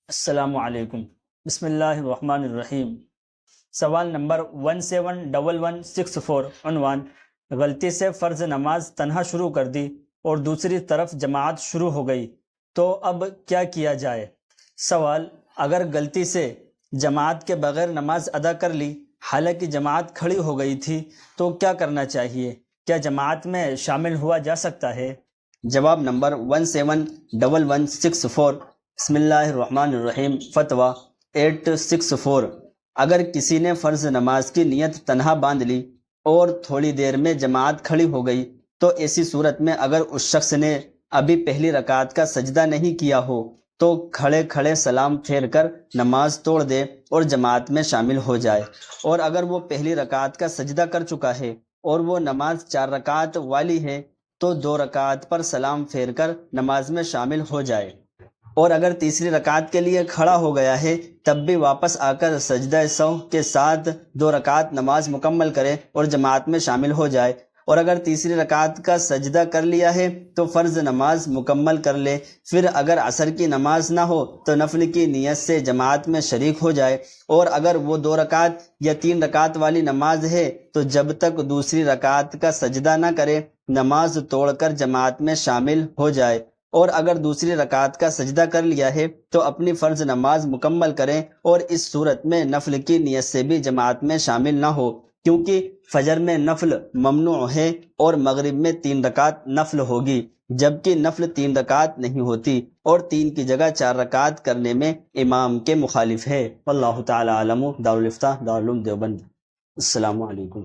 السلام علیکم۔ بسم اللہ الرحمن الرحیم۔ سوال نمبر 171164، عنوان: غلطی سے فرض نماز تنہا شروع کر دی اور دوسری طرف جماعت شروع ہو گئی تو اب کیا کیا جائے؟ سوال: اگر غلطی سے جماعت کے بغیر نماز ادا کر لی حالانکہ جماعت کھڑی ہو گئی تھی تو کیا کرنا چاہیے؟ کیا جماعت میں شامل ہوا جا سکتا ہے؟ جواب نمبر 171164، بسم اللہ الرحمن الرحیم۔ فتویٰ 864، اگر کسی نے فرض نماز کی نیت تنہا باندھ لی اور تھوڑی دیر میں جماعت کھڑی ہو گئی تو ایسی صورت میں اگر اس شخص نے ابھی پہلی رکعت کا سجدہ نہیں کیا ہو تو کھڑے کھڑے سلام پھیر کر نماز توڑ دے اور جماعت میں شامل ہو جائے، اور اگر وہ پہلی رکعت کا سجدہ کر چکا ہے اور وہ نماز 4 رکعت والی ہے تو 2 رکعت پر سلام پھیر کر نماز میں شامل ہو جائے، اور اگر تیسری رکعت کے لیے کھڑا ہو گیا ہے تب بھی واپس آ کر سجدہ سہو کے ساتھ 2 رکعت نماز مکمل کرے اور جماعت میں شامل ہو جائے، اور اگر تیسری رکعت کا سجدہ کر لیا ہے تو فرض نماز مکمل کر لے، پھر اگر عصر کی نماز نہ ہو تو نفل کی نیت سے جماعت میں شریک ہو جائے، اور اگر وہ 2 رکعت یا 3 رکعت والی نماز ہے تو جب تک دوسری رکعت کا سجدہ نہ کرے نماز توڑ کر جماعت میں شامل ہو جائے، اور اگر دوسری رکعت کا سجدہ کر لیا ہے تو اپنی فرض نماز مکمل کریں، اور اس صورت میں نفل کی نیت سے بھی جماعت میں شامل نہ ہو، کیونکہ فجر میں نفل ممنوع ہے اور مغرب میں 3 رکعت نفل ہوگی، جبکہ نفل 3 رکعت نہیں ہوتی، اور 3 کی جگہ 4 رکعت کرنے میں امام کے مخالف ہے۔ واللہ تعالی عالم۔ دارالفتہ دارالعلوم دیوبند۔ السلام علیکم۔